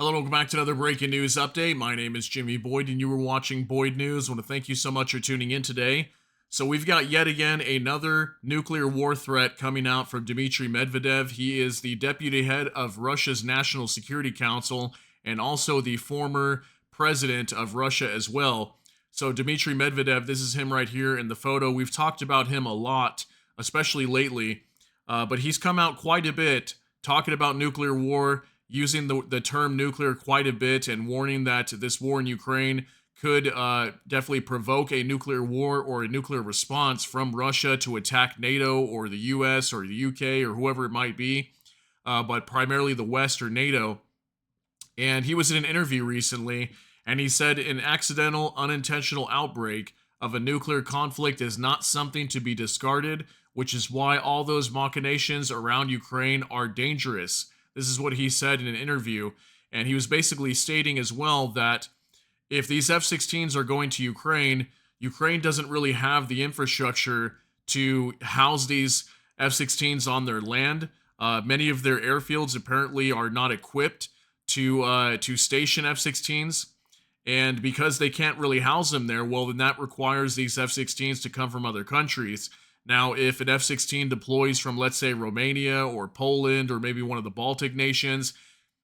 Hello, welcome back to another breaking news update. My name is Jimmy Boyd, and you were watching Boyd News. I want to thank you so much for tuning in today. So, we've got yet again another nuclear war threat coming out from Dmitry Medvedev. He is the deputy head of Russia's National Security Council and also the former president of Russia as well. So, Dmitry Medvedev, this is him right here in the photo. We've talked about him a lot, especially lately, but he's come out quite a bit talking about nuclear war, using the term nuclear quite a bit, and warning that this war in Ukraine could definitely provoke a nuclear war or a nuclear response from Russia to attack NATO or the US or the UK or whoever it might be, but primarily the West or NATO. And he was in an interview recently, and he said an accidental, unintentional outbreak of a nuclear conflict is not something to be discarded, which is why all those machinations around Ukraine are dangerous. This is what he said in an interview. And he was basically stating as well that if these F-16s are going to Ukraine, Ukraine doesn't really have the infrastructure to house these F-16s on their land. Many of their airfields apparently are not equipped to station F-16s. And because they can't really house them there, well, then that requires these F-16s to come from other countries. Now, if an F-16 deploys from, let's say, Romania or Poland or maybe one of the Baltic nations,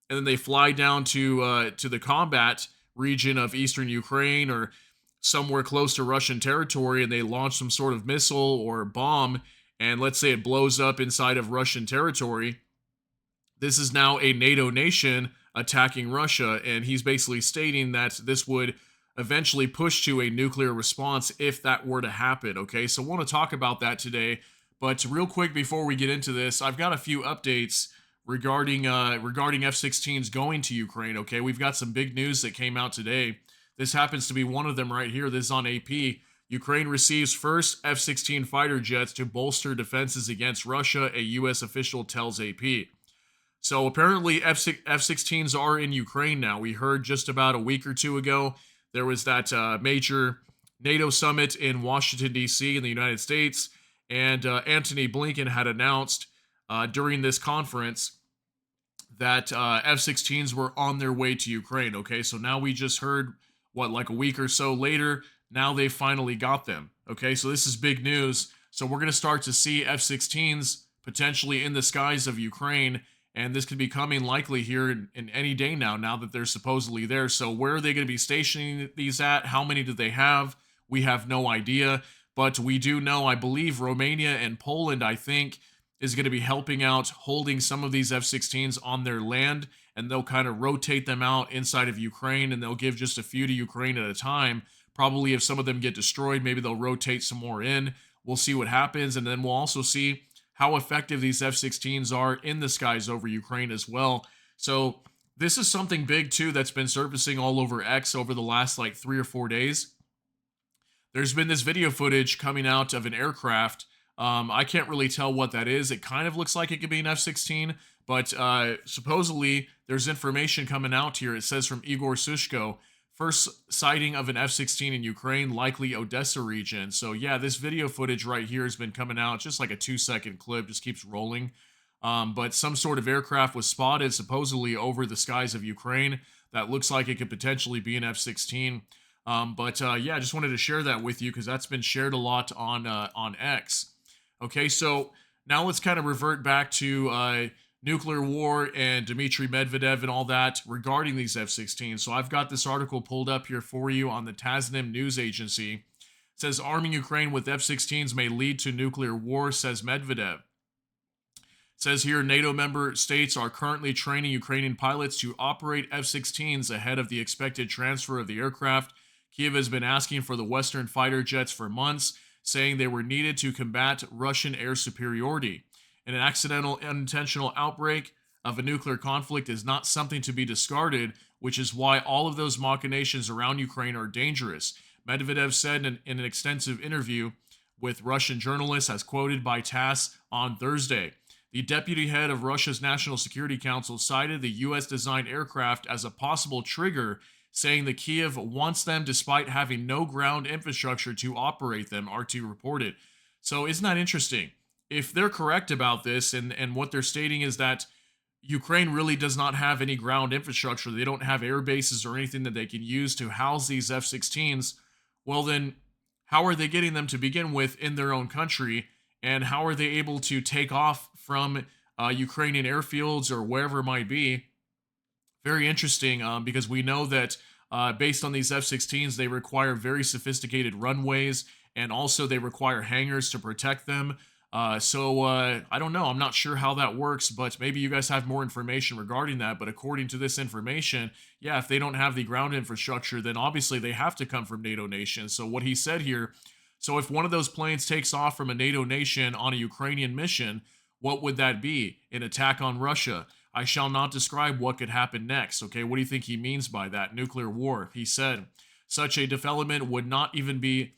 and then they fly down to the combat region of eastern Ukraine or somewhere close to Russian territory, and they launch some sort of missile or bomb, and let's say it blows up inside of Russian territory, this is now a NATO nation attacking Russia, and he's basically stating that this would eventually push to a nuclear response if that were to happen. Okay, so I want to talk about that today. But real quick before we get into this, I've got a few updates regarding F-16s going to Ukraine. Okay, we've got some big news that came out today. This happens to be one of them right here. This is on AP. Ukraine receives first F-16 fighter jets to bolster defenses against Russia, a U.S. official tells AP. So apparently F-16s are in Ukraine now. We heard just about a week or two ago there was that major NATO summit in Washington, D.C. in the United States, and Antony Blinken had announced during this conference that F-16s were on their way to Ukraine. Okay, so now we just heard, like a week or so later, now they finally got them. Okay, so this is big news. So we're going to start to see F-16s potentially in the skies of Ukraine, and this could be coming likely here in any day now that they're supposedly there. So where are they going to be stationing these at? How many do they have? We have no idea. But we do know, I believe, Romania and Poland, I think, is going to be helping out holding some of these F-16s on their land. And they'll kind of rotate them out inside of Ukraine, and they'll give just a few to Ukraine at a time. Probably if some of them get destroyed, maybe they'll rotate some more in. We'll see what happens. And then we'll also see how effective these F-16s are in the skies over Ukraine as well. So this is something big too that's been surfacing all over X over the last like 3 or 4 days. There's been this video footage coming out of an aircraft. I can't really tell what that is. It kind of looks like it could be an F-16, but supposedly there's information coming out here. It says from Igor Sushko, first sighting of an F-16 in Ukraine, likely Odessa region. So yeah, this video footage right here has been coming out. It's just like a 2-second clip, just keeps rolling. But some sort of aircraft was spotted supposedly over the skies of Ukraine that looks like it could potentially be an F-16. Yeah, I just wanted to share that with you because that's been shared a lot on X. Okay, so now let's kind of revert back to nuclear war and Dmitry Medvedev and all that regarding these F-16s. So I've got this article pulled up here for you on the Tasnim news agency. It says arming Ukraine with F-16s may lead to nuclear war, says Medvedev. It says here NATO member states are currently training Ukrainian pilots to operate F-16s ahead of the expected transfer of the aircraft. Kiev has been asking for the Western fighter jets for months, saying they were needed to combat Russian air superiority. And an accidental, unintentional outbreak of a nuclear conflict is not something to be discarded, which is why all of those machinations around Ukraine are dangerous. Medvedev said in an extensive interview with Russian journalists, as quoted by TASS on Thursday. The deputy head of Russia's National Security Council cited the U.S.-designed aircraft as a possible trigger, saying that Kiev wants them despite having no ground infrastructure to operate them, RT reported. So isn't that interesting? If they're correct about this and what they're stating is that Ukraine really does not have any ground infrastructure. They don't have air bases or anything that they can use to house these F-16s. Well, then, how are they getting them to begin with in their own country? And how are they able to take off from Ukrainian airfields or wherever it might be? Very interesting, because we know that based on these F-16s, they require very sophisticated runways, and also they require hangars to protect them. So I don't know. I'm not sure how that works, but maybe you guys have more information regarding that. But according to this information, yeah, if they don't have the ground infrastructure, then obviously they have to come from NATO nations. So what he said here, so if one of those planes takes off from a NATO nation on a Ukrainian mission, what would that be? An attack on Russia? I shall not describe what could happen next. Okay, what do you think he means by that? Nuclear war. He said such a development would not be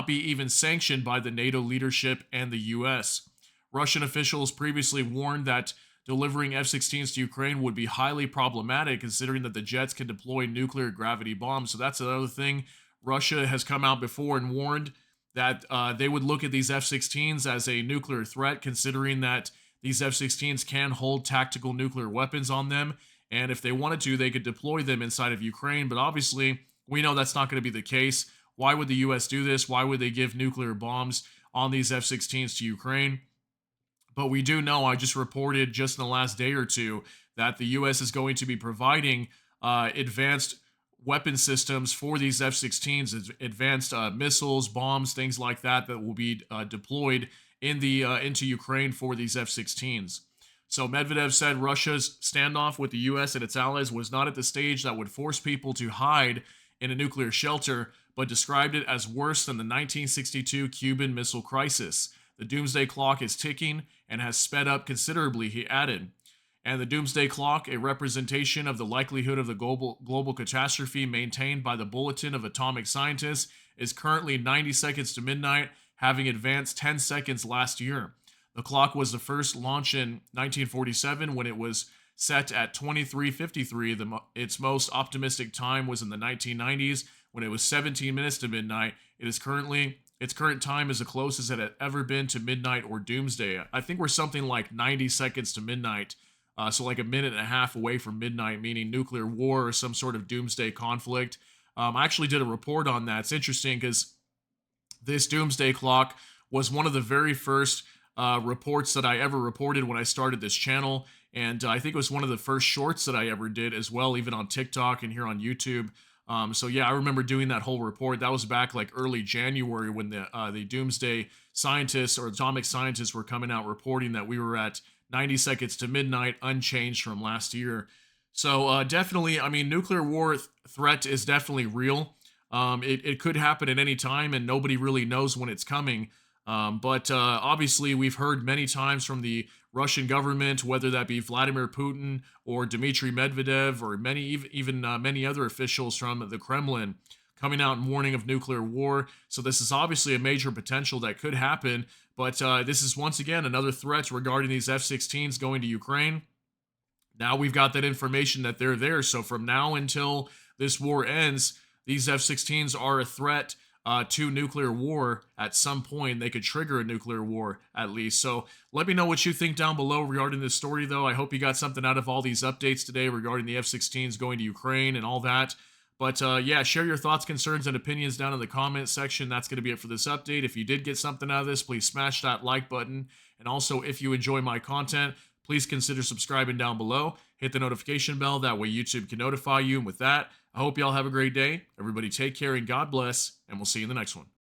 even sanctioned by the NATO leadership and the US. Russian officials previously warned that delivering F-16s to Ukraine would be highly problematic, considering that the jets can deploy nuclear gravity bombs. So that's another thing. Russia has come out before and warned that they would look at these F-16s as a nuclear threat, considering that these F-16s can hold tactical nuclear weapons on them, and if they wanted to, they could deploy them inside of Ukraine, but obviously, we know that's not going to be the case. Why would the US do this? Why would they give nuclear bombs on these F-16s to Ukraine? But we do know, I just reported just in the last day or two, that the US is going to be providing advanced weapon systems for these F-16s, advanced missiles, bombs, things like that, that will be deployed in the into Ukraine for these F-16s. So Medvedev said Russia's standoff with the US and its allies was not at the stage that would force people to hide in a nuclear shelter, but described it as worse than the 1962 Cuban Missile Crisis. The doomsday clock is ticking and has sped up considerably, he added. And the doomsday clock, a representation of the likelihood of the global catastrophe maintained by the Bulletin of Atomic Scientists, is currently 90 seconds to midnight, having advanced 10 seconds last year. The clock was the first launched in 1947 when it was set at 23:53. Its most optimistic time was in the 1990s when it was 17 minutes to midnight. Its current time is the closest it had ever been to midnight or doomsday. I think we're something like 90 seconds to midnight, so like a minute and a half away from midnight, meaning nuclear war or some sort of doomsday conflict. I actually did a report on that. It's interesting because this doomsday clock was one of the very first reports that I ever reported when I started this channel. And I think it was one of the first shorts that I ever did as well, even on TikTok and here on YouTube. So yeah, I remember doing that whole report. That was back like early January when the doomsday scientists or atomic scientists were coming out reporting that we were at 90 seconds to midnight, unchanged from last year. So definitely, I mean, nuclear war threat is definitely real. It could happen at any time, and nobody really knows when it's coming. But obviously, we've heard many times from the Russian government, whether that be Vladimir Putin or Dmitry Medvedev or many other officials from the Kremlin, coming out and warning of nuclear war. So this is obviously a major potential that could happen. But this is once again another threat regarding these F-16s going to Ukraine. Now we've got that information that they're there. So from now until this war ends, these F-16s are a threat to nuclear war at some point. They could trigger a nuclear war at least. So let me know what you think down below regarding this story, though. I hope you got something out of all these updates today regarding the F-16s going to Ukraine and all that. But yeah, share your thoughts, concerns, and opinions down in the comments section. That's going to be it for this update. If you did get something out of this, please smash that like button. And also, if you enjoy my content, please consider subscribing down below. Hit the notification bell. That way YouTube can notify you. And with that, I hope y'all have a great day. Everybody take care and God bless. And we'll see you in the next one.